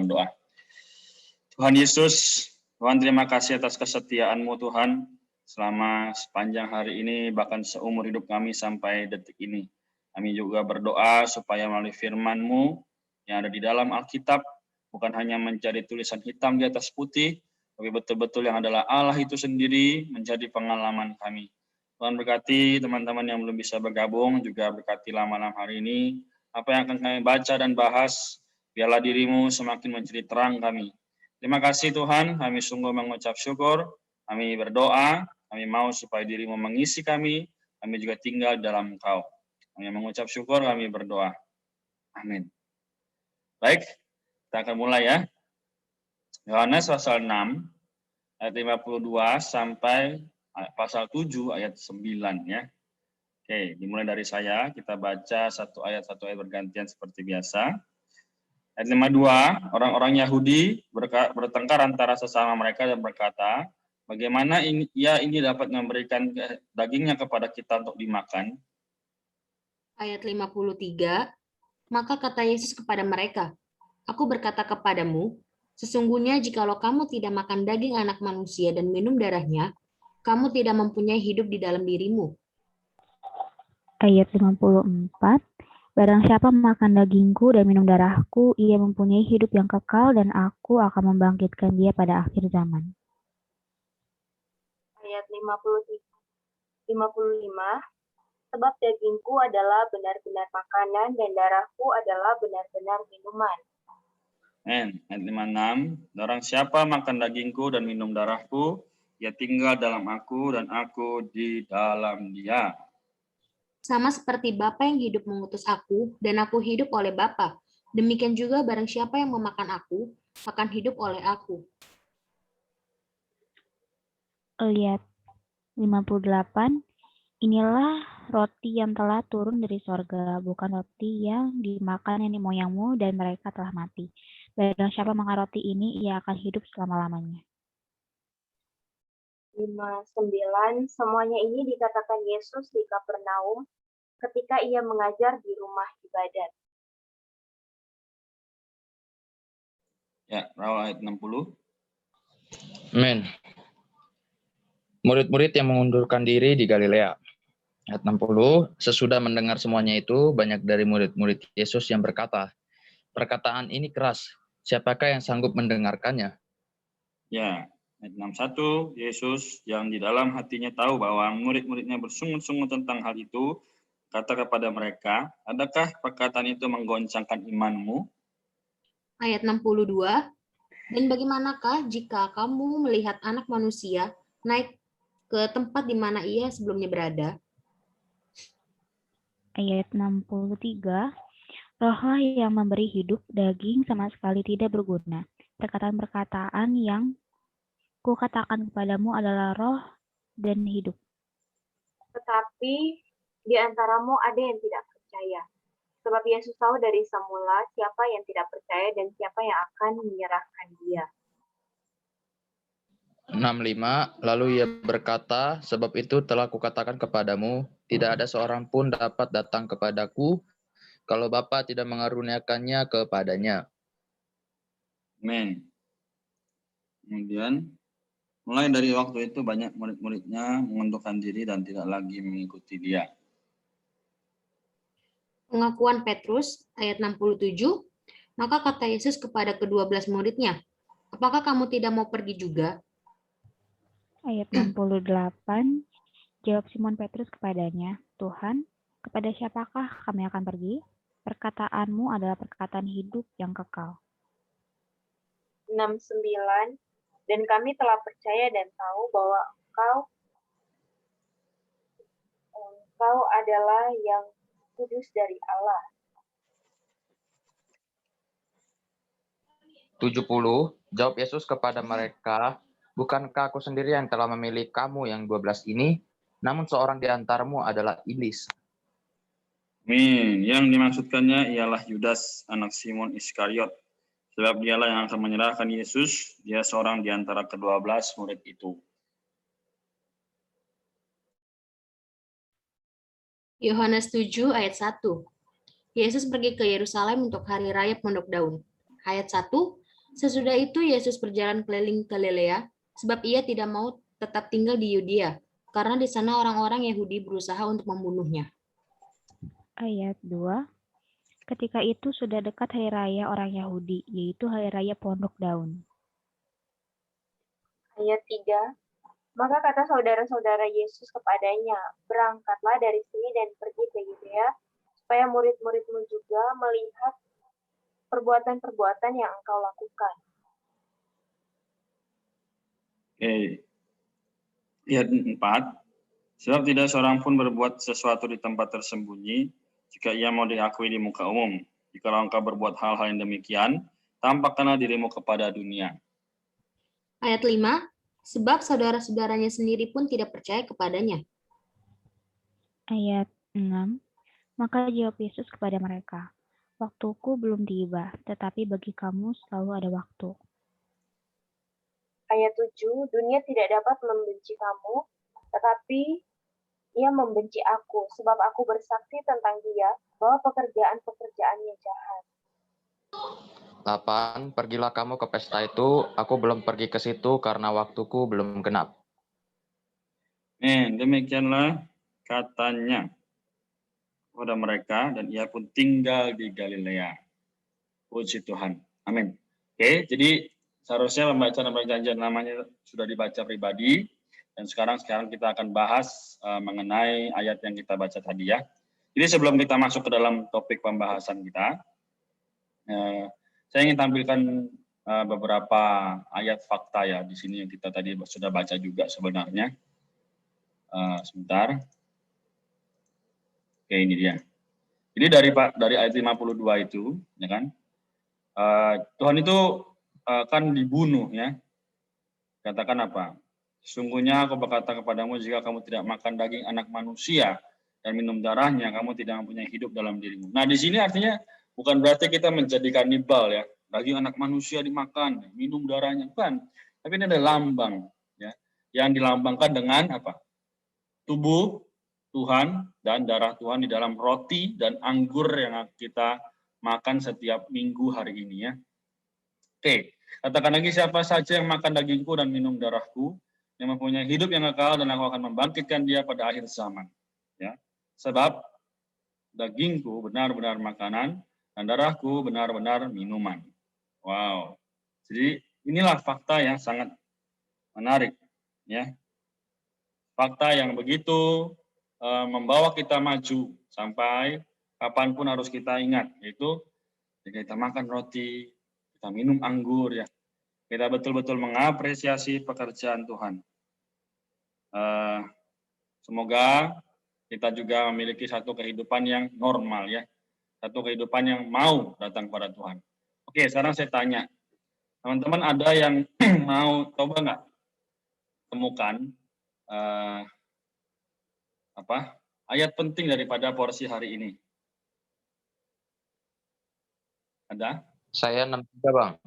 dalam doa. Tuhan Yesus, Tuhan terima kasih atas kesetiaan-Mu Tuhan, selama sepanjang hari ini, bahkan seumur hidup kami sampai detik ini. Kami juga berdoa supaya melalui firman-Mu yang ada di dalam Alkitab, bukan hanya menjadi tulisan hitam di atas putih, tapi betul-betul yang adalah Allah itu sendiri menjadi pengalaman kami. Tuhan berkati teman-teman yang belum bisa bergabung, juga berkatilah malam hari ini. Apa yang akan kami baca dan bahas, biarlah diri-Mu semakin menjadi terang kami. Terima kasih Tuhan, kami sungguh mengucap syukur, kami berdoa, kami mau supaya diri-Mu mengisi kami juga tinggal dalam Engkau. Kami mengucap syukur, kami berdoa. Amin. Baik, kita akan mulai ya. Yohanes pasal 6, ayat 52 sampai pasal 7, ayat 9 ya. Oke, dimulai dari saya, kita baca satu ayat bergantian seperti biasa. Ayat 52, orang-orang Yahudi bertengkar antara sesama mereka dan berkata, bagaimana ia ini dapat memberikan dagingnya kepada kita untuk dimakan? Ayat 53, maka kata Yesus kepada mereka, aku berkata kepadamu, sesungguhnya jikalau kamu tidak makan daging anak manusia dan minum darahnya, kamu tidak mempunyai hidup di dalam dirimu. Ayat 54, barang siapa makan dagingku dan minum darahku, ia mempunyai hidup yang kekal dan aku akan membangkitkan dia pada akhir zaman. Ayat 55, sebab dagingku adalah benar-benar makanan dan darahku adalah benar-benar minuman. Ayat 56, barang siapa makan dagingku dan minum darahku, ia tinggal dalam aku dan aku di dalam dia. Sama seperti Bapa yang hidup mengutus aku, dan aku hidup oleh Bapa. Demikian juga barang siapa yang memakan aku, akan hidup oleh aku. Lihat 58, inilah roti yang telah turun dari sorga, bukan roti yang dimakan nenek moyangmu dan mereka telah mati. Barang siapa makan roti ini, ia akan hidup selama-lamanya. 59, semuanya ini dikatakan Yesus di Kapernaum ketika ia mengajar di rumah ibadat. Ya, Raul ayat 60. Amin. Murid-murid yang mengundurkan diri di Galilea. Ayat 60, sesudah mendengar semuanya itu, banyak dari murid-murid Yesus yang berkata, perkataan ini keras, siapakah yang sanggup mendengarkannya? Ya, ayat 61, Yesus yang di dalam hatinya tahu bahwa murid-muridnya bersungut-sungut tentang hal itu, kata kepada mereka, adakah perkataan itu menggoncangkan imanmu? Ayat 62, dan bagaimanakah jika kamu melihat anak manusia naik ke tempat di mana ia sebelumnya berada? Ayat 63, rohlah yang memberi hidup, daging sama sekali tidak berguna. Perkataan-perkataan yang kukatakan kepadamu adalah roh dan hidup. Tetapi di antaramu ada yang tidak percaya. Sebab Yesus tahu dari semula siapa yang tidak percaya dan siapa yang akan menyerahkan dia. 65, lalu ia berkata, sebab itu telah kukatakan kepadamu, tidak ada seorang pun dapat datang kepadaku, kalau Bapa tidak mengaruniakannya kepadanya. Amin. Kemudian, mulai dari waktu itu banyak murid-muridnya mengundurkan diri dan tidak lagi mengikuti dia. Pengakuan Petrus, ayat 67, maka kata Yesus kepada ke-12 muridnya, apakah kamu tidak mau pergi juga? Ayat 68, jawab Simon Petrus kepadanya, Tuhan, kepada siapakah kami akan pergi? Perkataanmu adalah perkataan hidup yang kekal. 69, dan kami telah percaya dan tahu bahwa engkau adalah yang kudus dari Allah. 70, jawab Yesus kepada mereka, bukankah aku sendiri yang telah memilih kamu yang 12 ini, namun seorang di antaramu adalah iblis. Amin. Yang dimaksudkannya ialah Yudas, anak Simon Iskariot. Sebab dialah yang akan menyerahkan Yesus, dia seorang di antara ke-12 murid itu. Yohanes 7 ayat 1. Yesus pergi ke Yerusalem untuk hari raya Pondok Daun. Ayat 1, Sesudah itu Yesus berjalan keliling Galilea, sebab ia tidak mau tetap tinggal di Yudea, karena di sana orang-orang Yahudi berusaha untuk membunuhnya. Ayat 2. Ketika itu sudah dekat hari raya orang Yahudi, yaitu hari raya Pondok Daun. Ayat 3. Maka kata saudara-saudara Yesus kepadanya, berangkatlah dari sini dan pergi ke Yudea, supaya murid-muridmu juga melihat perbuatan-perbuatan yang engkau lakukan. Oke. Ayat 4. Sebab tidak seorang pun berbuat sesuatu di tempat tersembunyi, jika ia mau diakui di muka umum. Jikalau engkau berbuat hal-hal yang demikian, tampakkanlah dirimu kepada dunia. Ayat 5, sebab saudara-saudaranya sendiri pun tidak percaya kepadanya. Ayat 6. Maka jawab Yesus kepada mereka, waktuku belum tiba, tetapi bagi kamu selalu ada waktu. Ayat 7. Dunia tidak dapat membenci kamu, tetapi ia membenci aku, sebab aku bersaksi tentang dia, bahwa pekerjaan-pekerjaannya jahat. 8. Pergilah kamu ke pesta itu, aku belum pergi ke situ karena waktuku belum genap. Demikianlah katanya kepada mereka, dan ia pun tinggal di Galilea. Puji Tuhan. Amin. Oke, jadi seharusnya pembaca dan perjanjian namanya sudah dibaca pribadi, dan sekarang kita akan bahas mengenai ayat yang kita baca tadi ya. Jadi sebelum kita masuk ke dalam topik pembahasan kita, saya ingin tampilkan beberapa ayat fakta ya di sini yang kita tadi sudah baca juga sebenarnya. Sebentar. Oke, ini dia. Jadi dari ayat 52 itu, ya kan? Tuhan itu kan dibunuh ya. Katakan apa? Sesungguhnya aku berkata kepadamu, jika kamu tidak makan daging anak manusia dan minum darahnya, kamu tidak mempunyai hidup dalam dirimu. Nah, di sini artinya bukan berarti kita menjadi kanibal ya. Daging anak manusia dimakan, minum darahnya, bukan. Tapi ini ada lambang ya, yang dilambangkan dengan apa? Tubuh Tuhan dan darah Tuhan di dalam roti dan anggur yang kita makan setiap minggu hari ini ya. Oke, katakan lagi, siapa saja yang makan dagingku dan minum darahku, yang mempunyai hidup yang kekal, dan aku akan membangkitkan dia pada akhir zaman. Ya, sebab dagingku benar-benar makanan dan darahku benar-benar minuman. Wow. Jadi inilah fakta yang sangat menarik ya. Fakta yang begitu membawa kita maju sampai kapanpun harus kita ingat, yaitu jika kita makan roti, kita minum anggur ya, kita betul-betul mengapresiasi pekerjaan Tuhan. Semoga kita juga memiliki satu kehidupan yang normal ya, satu kehidupan yang mau datang pada Tuhan. Oke, sekarang saya tanya, teman-teman ada yang mau coba nggak temukan ayat penting daripada porsi hari ini? Ada? Saya 63, Bang.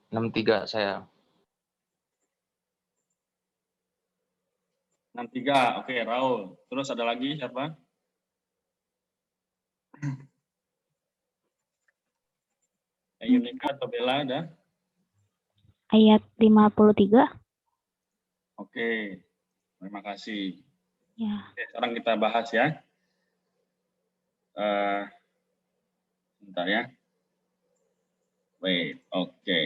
63 saya. 63, oke, Raul. Terus ada lagi siapa? Yunika atau Bella ada? Ayat 53. Oke, terima kasih. Ya. Oke, sekarang kita bahas ya. Sebentar ya. Wait, oke.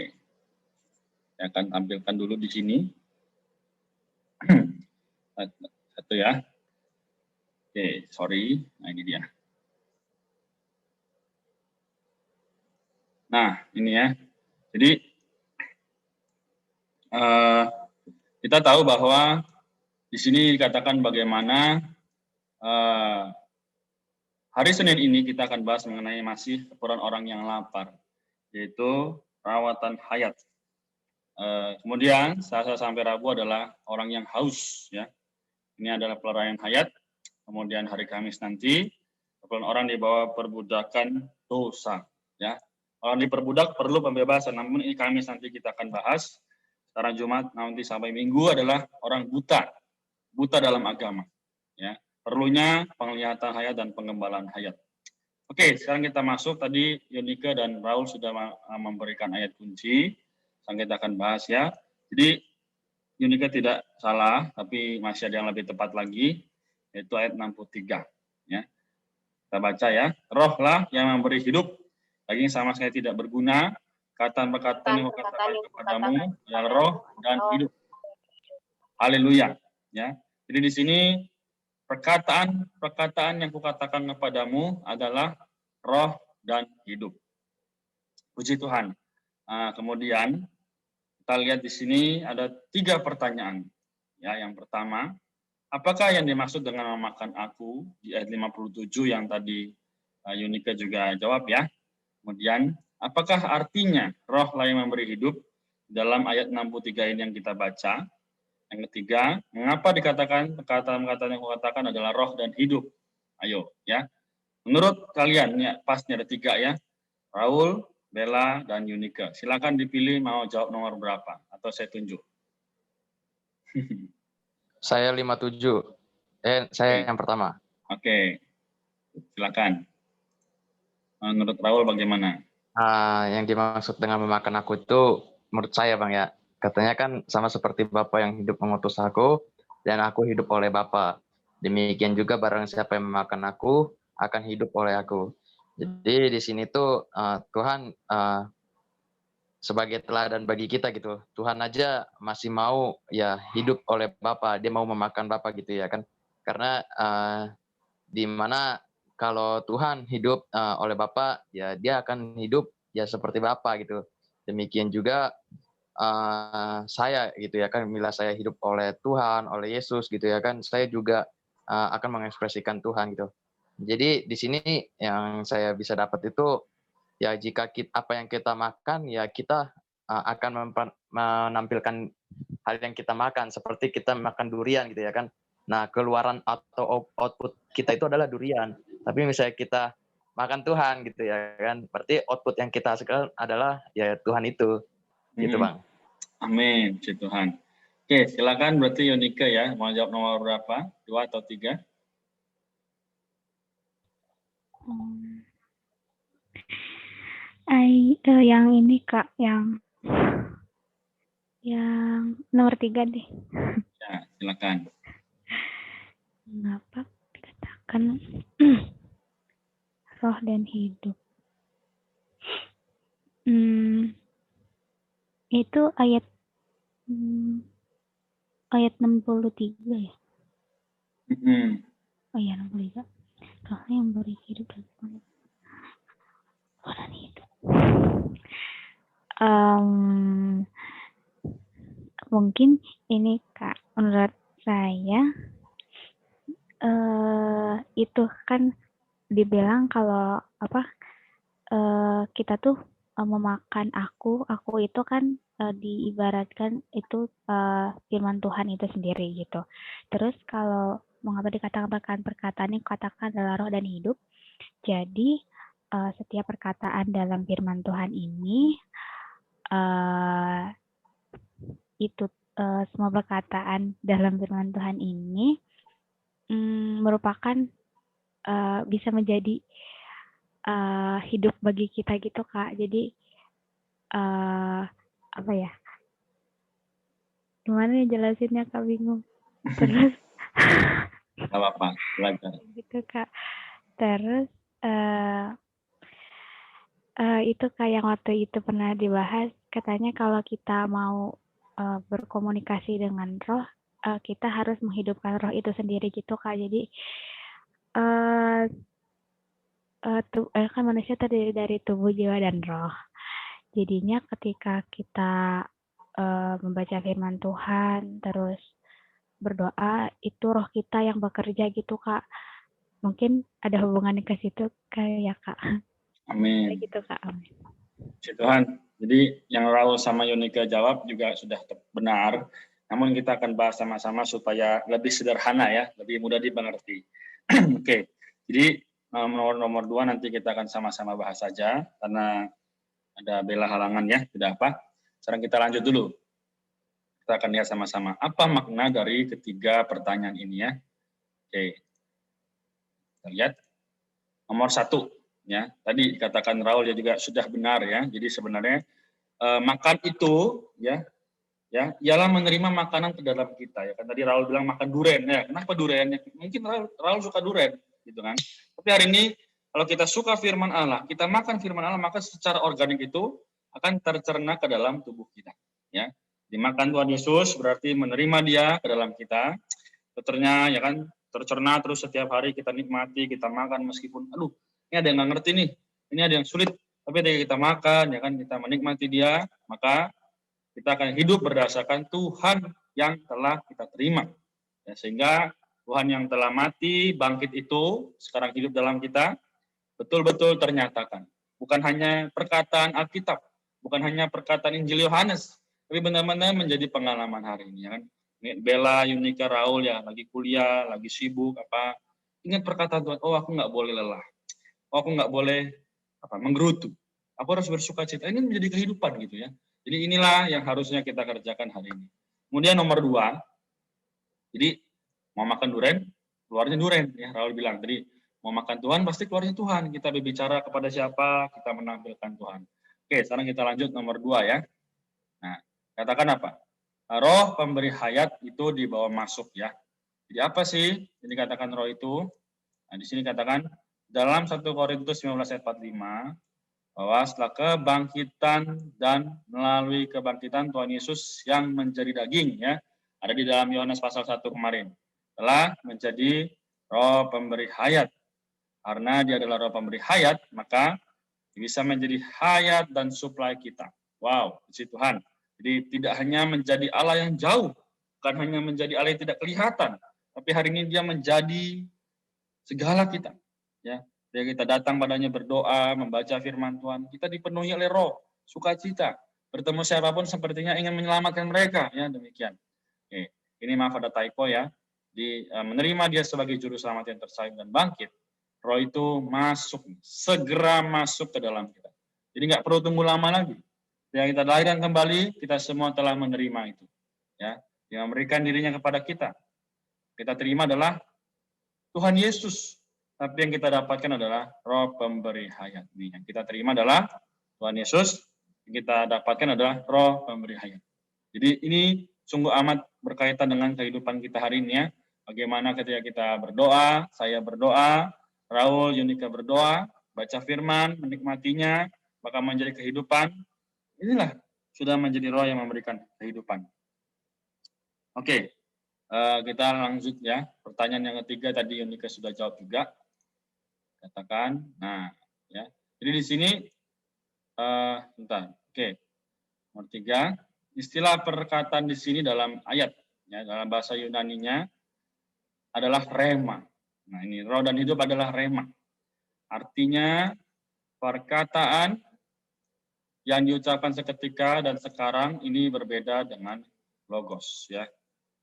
Saya akan tampilkan dulu di sini. Satu ya. Oke, sorry. Nah, ini dia. Nah, ini ya. Jadi, kita tahu bahwa di sini dikatakan bagaimana hari Senin ini kita akan bahas mengenai masih keperluan orang yang lapar, yaitu perawatan hayat. Kemudian Selasa sampai Rabu adalah orang yang haus ya. Ini adalah pelarian hayat. Kemudian hari Kamis nanti keperluan orang di bawah perbudakan dosa ya. Orang diperbudak perlu pembebasan, namun ini Kamis nanti kita akan bahas. Sekarang Jumat nanti sampai Minggu adalah orang buta dalam agama ya. Perlunya penglihatan hayat dan pengembalaan hayat. Oke, sekarang kita masuk. Tadi Yonika dan Raul sudah memberikan ayat kunci. Sekarang kita akan bahas ya. Jadi Yunika tidak salah, tapi masih ada yang lebih tepat lagi, yaitu ayat 63. Ya. Kita baca ya. Rohlah yang memberi hidup, daging sama sekali tidak berguna. Perkataan yang kukatakan kepadamu adalah roh dan hidup. Haleluya. Ya. Jadi di sini perkataan yang kukatakan kepadamu adalah roh dan hidup. Puji Tuhan. Kemudian kita lihat di sini ada 3 pertanyaan. Ya, yang pertama, apakah yang dimaksud dengan memakan aku di ayat 57 yang tadi Yunika juga jawab ya. Kemudian, apakah artinya roh lah yang memberi hidup dalam ayat 63 ini yang kita baca? Yang ketiga, mengapa dikatakan perkataan-perkataan yang kukatakan adalah roh dan hidup? Ayo ya. Menurut kalian, ya, pasnya ada 3 ya. Raul, Bella, dan Yunika. Silakan dipilih mau jawab nomor berapa atau saya tunjuk. Saya 57. Saya yang pertama. Oke. Silakan. Menurut Raul bagaimana? Yang dimaksud dengan memakan aku itu menurut saya Bang ya. Katanya kan sama seperti Bapa yang hidup mengutus aku dan aku hidup oleh Bapa. Demikian juga barang siapa yang memakan aku akan hidup oleh aku. Jadi di sini tuh Tuhan sebagai teladan bagi kita gitu. Tuhan aja masih mau ya hidup oleh Bapa, dia mau memakan Bapa gitu ya kan. Karena di mana kalau Tuhan hidup oleh Bapa, ya dia akan hidup ya seperti Bapa gitu. Demikian juga saya gitu ya kan, bila saya hidup oleh Tuhan, oleh Yesus gitu ya kan, saya juga akan mengekspresikan Tuhan gitu. Jadi di sini yang saya bisa dapat itu ya jika apa yang kita makan ya kita akan menampilkan hal yang kita makan, seperti kita makan durian gitu ya kan. Nah, keluaran atau output kita itu adalah durian. Tapi misalnya kita makan Tuhan gitu ya kan, berarti output yang kita hasilkan adalah ya Tuhan itu. Gitu Bang. Amin, puji Tuhan. Oke, silakan berarti Yunika ya, mau jawab nomor berapa? 2 atau 3? Yang ini Kak, yang nomor 3 deh. Ya, silakan. Mengapa dikatakan roh dan hidup? Itu ayat 63 ya? Oh iya, 63. Roh yang beri hidup dan roh dan hidup. Mungkin ini Kak, menurut saya itu kan dibilang kalau kita tuh memakan aku itu kan diibaratkan itu firman Tuhan itu sendiri gitu. Terus kalau mengapa dikatakan perkataan yang katakan adalah roh dan hidup, jadi setiap perkataan dalam firman Tuhan ini itu semua perkataan dalam firman Tuhan ini merupakan bisa menjadi hidup bagi kita gitu Kak. Jadi apa ya? Gimana ya jelasinnya Kak, bingung. Terus Gak apa-apa, belajar. Gitu Kak. Terus itu kayak waktu itu pernah dibahas, katanya kalau kita mau berkomunikasi dengan roh, kita harus menghidupkan roh itu sendiri gitu Kak. Jadi kan manusia terdiri dari tubuh, jiwa, dan roh. Jadinya ketika kita membaca firman Tuhan, terus berdoa, itu roh kita yang bekerja gitu Kak. Mungkin ada hubungannya ke situ kayak Kak. Amin. Gitu Kak. Amin. Puji Tuhan. Jadi yang Raul sama Yunika jawab juga sudah benar. Namun kita akan bahas sama-sama supaya lebih sederhana ya, lebih mudah dimengerti. Oke. Jadi nomor 2 nanti kita akan sama-sama bahas saja karena ada Bella halangan ya, tidak apa. Sekarang kita lanjut dulu. Kita akan lihat sama-sama apa makna dari ketiga pertanyaan ini ya. Oke. Kita lihat nomor 1 ya. Tadi dikatakan Raul ya juga sudah benar ya. Jadi sebenarnya makan itu ya ialah menerima makanan ke dalam kita ya kan. Tadi Raul bilang makan duren ya. Kenapa durennya? Mungkin Raul suka duren gitu kan. Tapi hari ini kalau kita suka firman Allah, kita makan firman Allah, maka secara organik itu akan tercerna ke dalam tubuh kita ya. Dimakan Tuhan Yesus berarti menerima Dia ke dalam kita. Tercerna ya kan, tercerna terus setiap hari kita nikmati, kita makan meskipun aduh, ini ada yang nggak ngerti nih. Ini ada yang sulit, tapi ketika kita makan ya kan, kita menikmati Dia, maka kita akan hidup berdasarkan Tuhan yang telah kita terima. Ya, sehingga Tuhan yang telah mati, bangkit itu sekarang hidup dalam kita, betul-betul ternyatakan. Bukan hanya perkataan Alkitab, bukan hanya perkataan Injil Yohanes, tapi benar-benar menjadi pengalaman hari ini. Ya kan? Bella, Yunika, Raul ya lagi kuliah, lagi sibuk, ingat perkataan Tuhan, oh aku nggak boleh lelah, oh aku nggak boleh menggerutu, aku harus bersuka cita. Ini menjadi kehidupan gitu ya. Jadi inilah yang harusnya kita kerjakan hari ini. Kemudian nomor 2, jadi mau makan duren, keluarnya duren. Ya, Raul bilang tadi, mau makan Tuhan, pasti keluarnya Tuhan. Kita berbicara kepada siapa, kita menampilkan Tuhan. Oke, sekarang kita lanjut nomor 2 ya. Nah, katakan apa? Roh pemberi hayat itu dibawa masuk ya. Jadi apa sih yang dikatakan roh itu? Nah, di sini katakan, dalam 1 Korintus 15 ayat 45, bahwa setelah kebangkitan dan melalui kebangkitan Tuhan Yesus yang menjadi daging ya, ada di dalam Yohanes pasal 1 kemarin, telah menjadi roh pemberi hayat. Karena Dia adalah roh pemberi hayat, maka bisa menjadi hayat dan suplai kita. Wow, puji Tuhan. Jadi tidak hanya menjadi Allah yang jauh, bukan hanya menjadi Allah yang tidak kelihatan, tapi hari ini Dia menjadi segala kita. Ya, ketika kita datang padanya berdoa, membaca firman Tuhan, kita dipenuhi oleh roh, sukacita. Bertemu siapapun sepertinya ingin menyelamatkan mereka. Ya, demikian. Oke, ini maaf ada typo ya. Menerima Dia sebagai juru selamat yang tersalib dan bangkit, roh itu masuk, segera masuk ke dalam kita. Jadi nggak perlu tunggu lama lagi. Yang kita lahirkan kembali, kita semua telah menerima itu. Ya, Dia memberikan dirinya kepada kita. Kita terima adalah Tuhan Yesus. Tapi yang kita dapatkan adalah roh pemberi hayat. Yang kita terima adalah Tuhan Yesus, yang kita dapatkan adalah roh pemberi hayat. Jadi ini sungguh amat berkaitan dengan kehidupan kita hari ini ya. Bagaimana ketika kita berdoa, saya berdoa, Raul, Yunika berdoa, baca firman, menikmatinya, maka menjadi kehidupan. Inilah sudah menjadi roh yang memberikan kehidupan. Oke, kita lanjut ya. Pertanyaan yang ketiga tadi Yunika sudah jawab juga. Katakan, nah, ya. Jadi di sini, Oke, nomor 3, istilah perkataan di sini dalam ayat, ya, dalam bahasa Yunaninya adalah rema. Nah, ini roh dan hidup adalah rema. Artinya perkataan yang diucapkan seketika dan sekarang ini berbeda dengan logos, ya.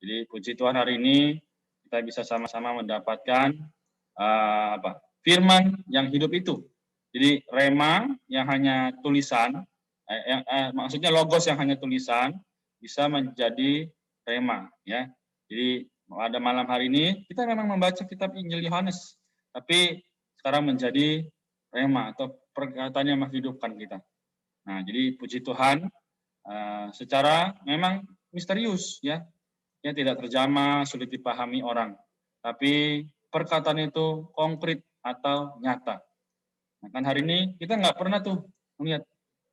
Jadi puji Tuhan hari ini kita bisa sama-sama mendapatkan firman yang hidup itu. Jadi rema yang hanya tulisan, maksudnya logos yang hanya tulisan bisa menjadi rema, ya. Jadi pada malam hari ini kita memang membaca kitab Injil Yohanes, tapi sekarang menjadi rema atau perkataan yang menghidupkan kita. Nah, jadi puji Tuhan, secara memang misterius, ya, tidak terjamah, sulit dipahami orang, tapi perkataan itu konkret atau nyata. Nah, kan hari ini kita nggak pernah tuh melihat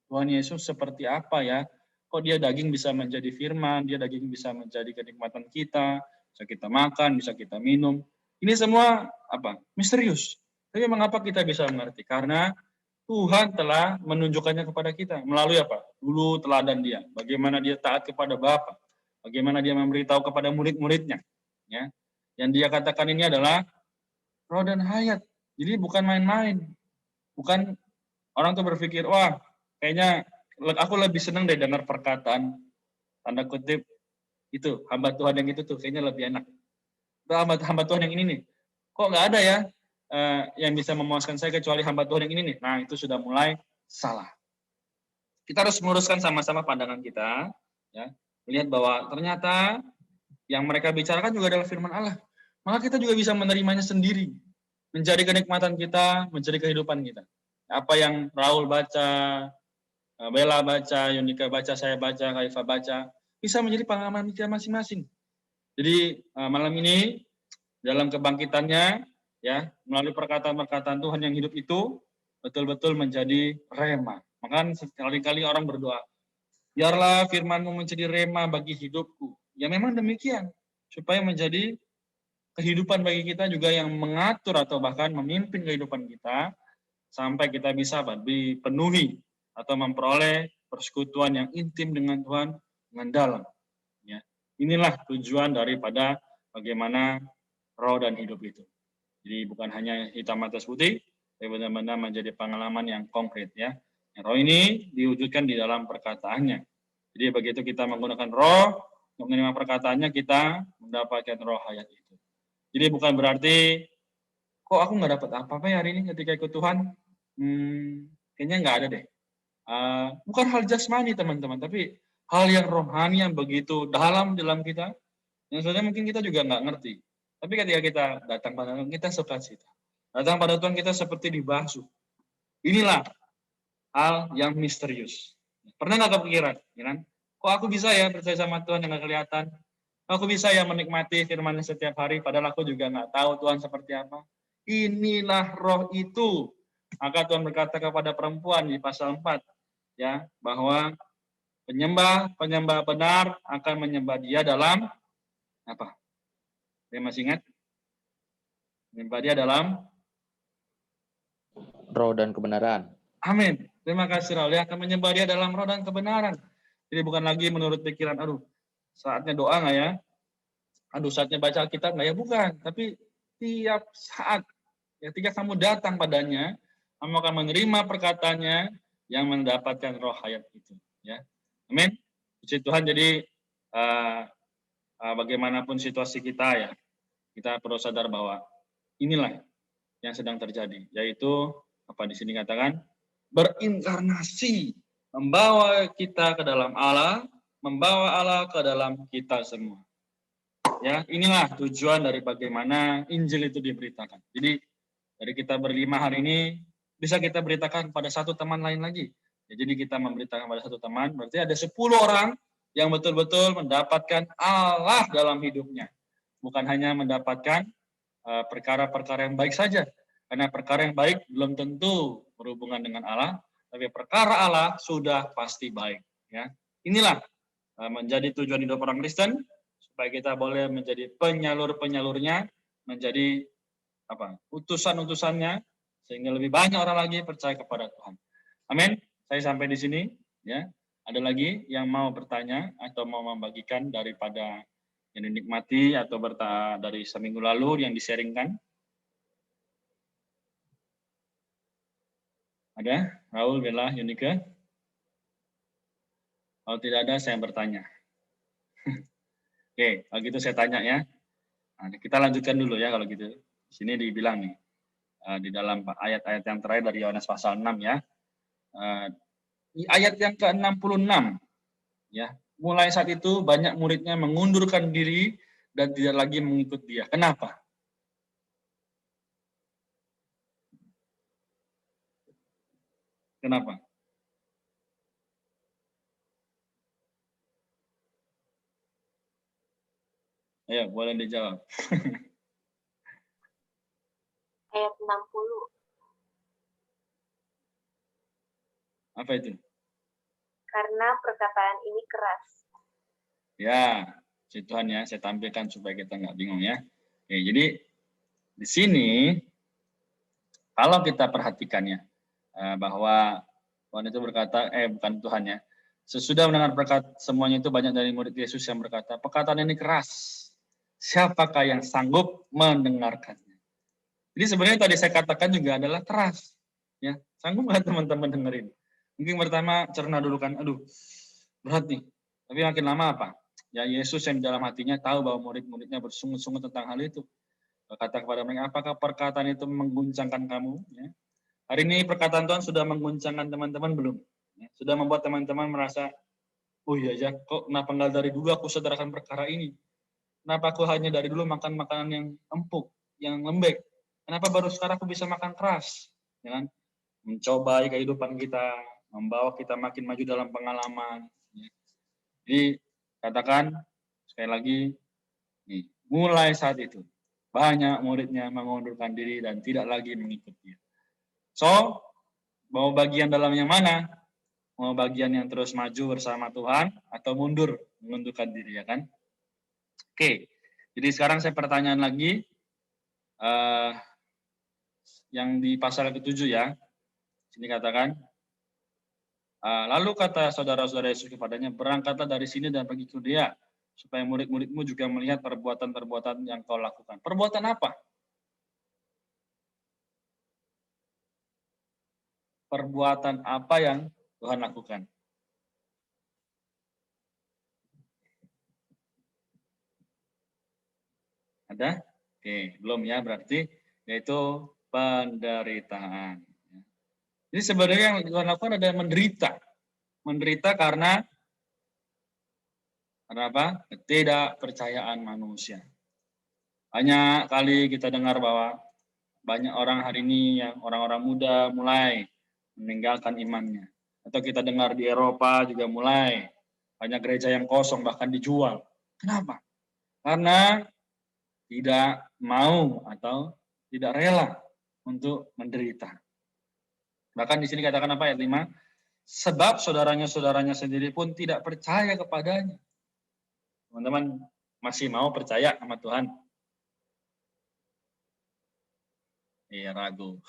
Tuhan Yesus seperti apa ya, kok Dia daging bisa menjadi firman, Dia daging bisa menjadi kenikmatan kita, bisa kita makan, bisa kita minum. Ini semua misterius. Tapi mengapa kita bisa mengerti? Karena Tuhan telah menunjukkannya kepada kita melalui apa? Dulu teladan Dia, bagaimana Dia taat kepada Bapa, bagaimana Dia memberitahu kepada murid-muridnya, ya. Yang Dia katakan ini adalah roh dan hayat. Jadi bukan main-main. Bukan orang tuh berpikir, wah, kayaknya aku lebih senang deh dengar perkataan tanda kutip itu hamba Tuhan yang itu tuh kayaknya lebih enak. Hamba Tuhan yang ini nih, kok nggak ada ya yang bisa memuaskan saya kecuali hamba Tuhan yang ini nih. Nah, itu sudah mulai salah. Kita harus meluruskan sama-sama pandangan kita, ya, melihat bahwa ternyata yang mereka bicarakan juga adalah firman Allah. Maka kita juga bisa menerimanya sendiri, menjadi kenikmatan kita, menjadi kehidupan kita. Apa yang Raul baca, Bella baca, Yunika baca, saya baca, Kaifa baca, bisa menjadi pengalaman kita masing-masing. Jadi malam ini dalam kebangkitannya, ya, melalui perkataan-perkataan Tuhan yang hidup itu betul-betul menjadi rema. Maka sekali-kali orang berdoa, biarlah firman-Mu menjadi rema bagi hidupku. Ya memang demikian, supaya menjadi kehidupan bagi kita juga yang mengatur atau bahkan memimpin kehidupan kita sampai kita bisa dipenuhi atau memperoleh persekutuan yang intim dengan Tuhan dengan dalam. Ya. Inilah tujuan daripada bagaimana roh dan hidup itu. Jadi bukan hanya hitam atas putih, tapi benar-benar menjadi pengalaman yang konkret ya. Roh ini diwujudkan di dalam perkataannya. Jadi begitu kita menggunakan roh untuk menerima perkataannya, kita mendapatkan roh hayat itu. Jadi bukan berarti kok aku nggak dapat apa-apa ya hari ini ketika ikut Tuhan. Kayaknya nggak ada deh. Bukan hal jasmani teman-teman, tapi hal yang rohani yang begitu dalam kita, yang sebenarnya mungkin kita juga nggak ngerti. Tapi ketika kita datang pada Tuhan, kita sukacita. Datang pada Tuhan kita seperti dibasuh. Inilah hal yang misterius. Pernah nggak kepikiran? Ya kan? Kok aku bisa ya percaya sama Tuhan yang nggak kelihatan? Aku bisa ya menikmati firman-Nya setiap hari, padahal aku juga nggak tahu Tuhan seperti apa. Inilah roh itu. Maka Tuhan berkata kepada perempuan di pasal 4, ya, bahwa penyembah benar akan menyembah Dia dalam apa? Saya masih ingat? Menyembah Dia dalam Roh dan kebenaran. amin. Terima kasih Raul. Dia akan menyembah Dia dalam roh dan kebenaran. Jadi bukan lagi menurut pikiran, aduh, saatnya doa nggak ya? Aduh, saatnya baca Alkitab nggak ya? Bukan. Tapi tiap saat, ya, ketika kamu datang padanya, kamu akan menerima perkataannya yang mendapatkan roh hayat itu. Ya, amin. Puji Tuhan. Jadi bagaimanapun situasi kita, ya, kita perlu sadar bahwa inilah yang sedang terjadi, yaitu apa di sini katakan berinkarnasi, membawa kita ke dalam Allah, membawa Allah ke dalam kita semua. Ya, inilah tujuan dari bagaimana Injil itu diberitakan. Jadi dari kita berlima hari ini bisa kita beritakan pada satu teman lain lagi. Ya, jadi kita memberitakan pada satu teman, berarti ada 10 orang yang betul-betul mendapatkan Allah dalam hidupnya. Bukan hanya mendapatkan perkara-perkara yang baik saja. Karena perkara yang baik belum tentu berhubungan dengan Allah, tapi perkara Allah sudah pasti baik. Ya. Inilah menjadi tujuan hidup orang Kristen, supaya kita boleh menjadi penyalur-penyalurnya, menjadi utusan-utusannya, sehingga lebih banyak orang lagi percaya kepada Tuhan. Amin. Saya sampai di sini. Ya. Ada lagi yang mau bertanya atau mau membagikan daripada yang dinikmati atau dari seminggu lalu yang di-sharingkan? Ada? Raul, Bella, Yunika? Kalau tidak ada, saya bertanya. Oke, kalau gitu saya tanya ya. Nah, kita lanjutkan dulu ya kalau gitu. Di sini dibilang nih, di dalam ayat-ayat yang terakhir dari Yohanes pasal 6 ya. Di ayat yang ke-66, ya, mulai saat itu banyak muridnya mengundurkan diri dan tidak lagi mengikut Dia. Kenapa? Kenapa? Ayo, boleh dijawab. Ayat 60. Apa itu? Karena perkataan ini keras. Ya, puji Tuhan ya, saya tampilkan supaya kita nggak bingung ya. Oke, jadi di sini kalau kita perhatikannya bahwa Tuhan itu berkata, bukan Tuhan ya, sesudah mendengar semuanya itu banyak dari murid Yesus yang berkata, perkataan ini keras, siapakah yang sanggup mendengarkannya? Jadi sebenarnya tadi saya katakan juga adalah keras, ya, sanggup nggak teman-teman dengerin? Mungkin pertama cerna dulu kan, aduh berat nih, tapi makin lama apa? Ya Yesus yang dalam hatinya tahu bahwa murid-muridnya bersungut-sungut tentang hal itu. Berkata kepada mereka, apakah perkataan itu mengguncangkan kamu? Ya. Hari ini perkataan Tuhan sudah mengguncangkan teman-teman belum? Ya. Sudah membuat teman-teman merasa, oh iya ya, kok kenapa nggak dari dulu aku sadarkan perkara ini? Kenapa aku hanya dari dulu makan makanan yang empuk, yang lembek? Kenapa baru sekarang aku bisa makan keras? Ya kan? Mencobai kehidupan kita, membawa kita makin maju dalam pengalaman. Ya. Jadi katakan sekali lagi, nih, mulai saat itu banyak muridnya mengundurkan diri dan tidak lagi mengikuti. So, mau bagian dalam yang mana? Mau bagian yang terus maju bersama Tuhan atau mundur mengundurkan diri, ya kan? Oke, jadi sekarang saya pertanyaan lagi yang di pasal ke-7 ya. Sini katakan, lalu kata saudara-saudara Yesus kepadanya, berangkatlah dari sini dan pergi ke Yudea, supaya murid-muridmu juga melihat perbuatan-perbuatan yang kau lakukan. Perbuatan apa? Perbuatan apa yang Tuhan lakukan? Ada? Oke, belum ya berarti, yaitu penderitaan. Jadi sebenarnya yang Tuhan lakukan adalah menderita. Menderita karena apa? Ketidakpercayaan manusia. Banyak kali kita dengar bahwa banyak orang hari ini yang orang-orang muda mulai meninggalkan imannya. Atau kita dengar di Eropa juga mulai banyak gereja yang kosong bahkan dijual. Kenapa? Karena tidak mau atau tidak rela untuk menderita. Bahkan di sini katakan apa ayat 5? Sebab saudaranya sendiri pun tidak percaya kepadanya. Teman-teman masih mau percaya sama Tuhan? Iya, ragu.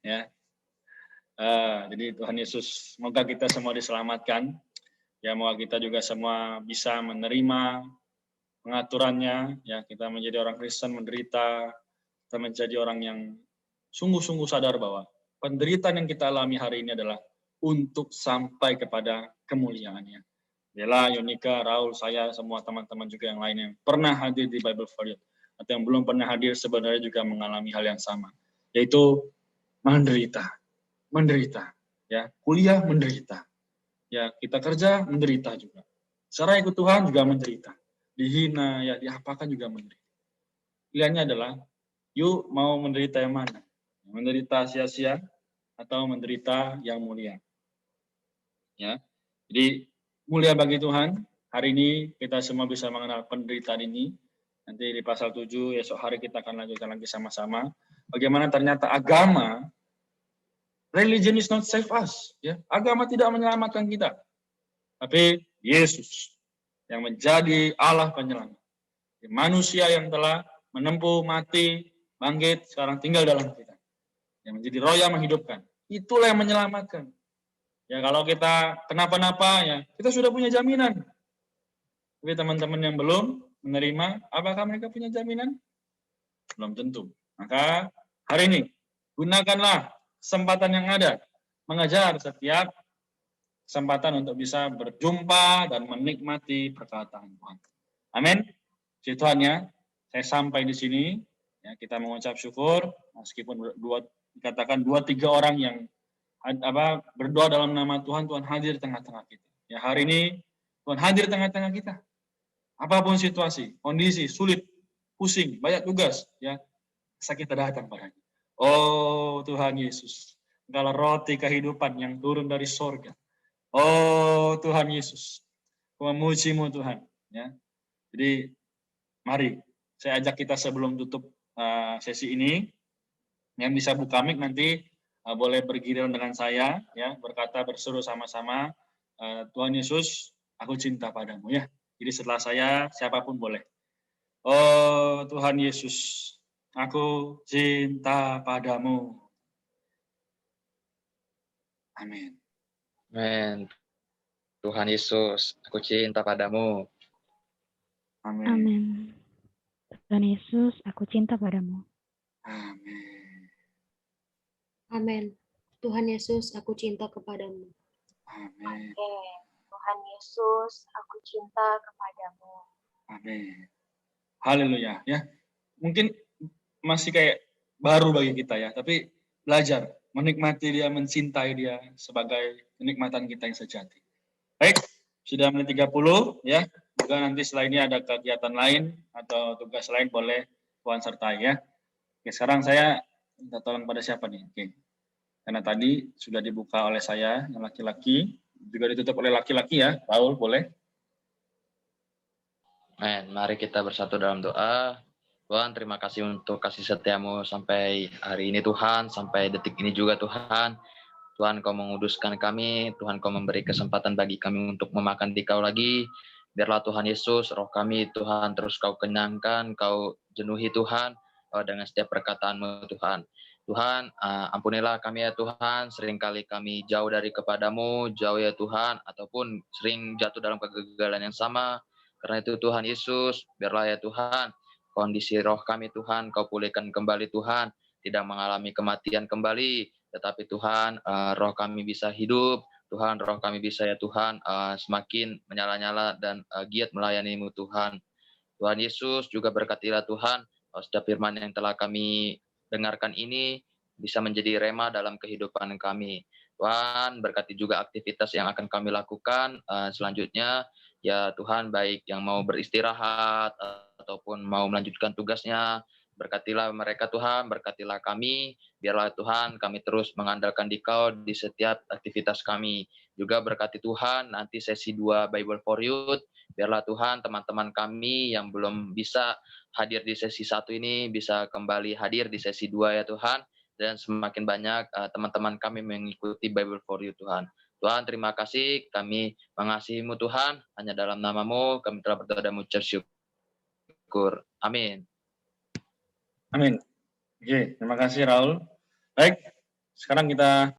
Ya. Jadi Tuhan Yesus, semoga kita semua diselamatkan. Ya, semoga kita juga semua bisa menerima pengaturannya. Ya, kita menjadi orang Kristen menderita, kita menjadi orang yang sungguh-sungguh sadar bahwa penderitaan yang kita alami hari ini adalah untuk sampai kepada kemuliaannya. Bella, Yonika, Raul, saya, semua teman-teman juga yang lain yang pernah hadir di Bible for You, atau yang belum pernah hadir sebenarnya juga mengalami hal yang sama, yaitu menderita, ya, kuliah menderita, ya, kita kerja menderita juga, secara ikut Tuhan juga menderita, dihina, ya, diapakan juga menderita. Pilihannya adalah, yuk mau menderita yang mana? Menderita sia-sia atau menderita yang mulia? Ya, jadi mulia bagi Tuhan. Hari ini kita semua bisa mengenal penderitaan ini. Nanti di pasal 7 esok hari kita akan lanjutkan lagi sama-sama. Bagaimana ternyata agama, religion is not save us. Ya, agama tidak menyelamatkan kita, tapi Yesus yang menjadi Allah penyelamat. Manusia yang telah menempuh, mati, bangkit, sekarang tinggal dalam kita. Yang menjadi roh yang menghidupkan. Itulah yang menyelamatkan. Ya, kalau kita kenapa-napa, ya kita sudah punya jaminan. Tapi teman-teman yang belum menerima, apakah mereka punya jaminan? Belum tentu. Maka hari ini, gunakanlah kesempatan yang ada. Mengejar setiap kesempatan untuk bisa berjumpa dan menikmati perkataan Tuhan. Amin. Puji Tuhan ya. Saya sampai di sini. Ya, kita mengucap syukur, meskipun dikatakan 2-3 orang yang berdoa dalam nama Tuhan, Tuhan hadir di tengah-tengah kita. Ya, hari ini Tuhan hadir di tengah-tengah kita. Apapun situasi, kondisi, sulit, pusing, banyak tugas, ya, sakit kita datang padanya. Oh Tuhan Yesus, Engkaulah roti kehidupan yang turun dari sorga. Oh Tuhan Yesus, memuji-Mu Tuhan. Ya. Jadi mari saya ajak kita sebelum tutup sesi ini, yang bisa buka mic nanti boleh bergiliran dengan saya, ya, berkata berseru sama-sama, Tuhan Yesus, aku cinta padamu, ya. Jadi setelah saya, siapapun boleh. Oh Tuhan Yesus, aku cinta padamu. Amin. Amin. Tuhan Yesus, aku cinta padamu. Amin. Amin. Tuhan Yesus, aku cinta padamu. Amin. Amin. Tuhan Yesus, aku cinta kepadamu. Amin. Tuhan Yesus, aku cinta kepadamu. Amin. Haleluya, ya. Mungkin masih kayak baru bagi kita ya, tapi belajar menikmati dia, mencintai dia sebagai kenikmatan kita yang sejati. Baik, sudah menit 30 ya. Juga nanti setelah ini ada kegiatan lain atau tugas lain boleh Tuhan sertai ya. Oke, sekarang saya minta tolong pada siapa nih? Oke. Karena tadi sudah dibuka oleh saya yang laki-laki, juga ditutup oleh laki-laki ya. Raul, boleh? Amin. Mari kita bersatu dalam doa. Tuhan, terima kasih untuk kasih setiamu sampai hari ini Tuhan, sampai detik ini juga Tuhan. Tuhan, Kau menguduskan kami, Tuhan, Kau memberi kesempatan bagi kami untuk memakan di Kau lagi. Biarlah Tuhan Yesus, roh kami Tuhan terus Kau kenyangkan, Kau jenuhi Tuhan dengan setiap perkataan-Mu Tuhan. Tuhan, ampunilah kami ya Tuhan, seringkali kami jauh dari kepadamu, jauh ya Tuhan, ataupun sering jatuh dalam kegagalan yang sama. Karena itu Tuhan Yesus, biarlah ya Tuhan, kondisi roh kami Tuhan, Kau pulihkan kembali Tuhan, tidak mengalami kematian kembali, tetapi Tuhan, roh kami bisa hidup, Tuhan, roh kami bisa ya Tuhan, semakin menyala-nyala dan giat melayani-Mu Tuhan. Tuhan Yesus juga berkatilah Tuhan, setiap firman yang telah kami dengarkan ini bisa menjadi rema dalam kehidupan kami. Tuhan, berkati juga aktivitas yang akan kami lakukan selanjutnya. Ya Tuhan, baik yang mau beristirahat ataupun mau melanjutkan tugasnya, berkatilah mereka Tuhan, berkatilah kami. Biarlah Tuhan, kami terus mengandalkan Dikau di setiap aktivitas kami. Juga berkati Tuhan, nanti sesi 2 Bible for Youth. Biarlah Tuhan, teman-teman kami yang belum bisa hadir di sesi 1 ini bisa kembali hadir di sesi 2 ya Tuhan, dan semakin banyak teman-teman kami mengikuti Bible for You Tuhan. Tuhan, terima kasih, kami mengasihi-Mu Tuhan, hanya dalam nama-Mu kami telah berdoa dan mengucap syukur. Amin. Amin. Oke, terima kasih Raul. Baik, sekarang kita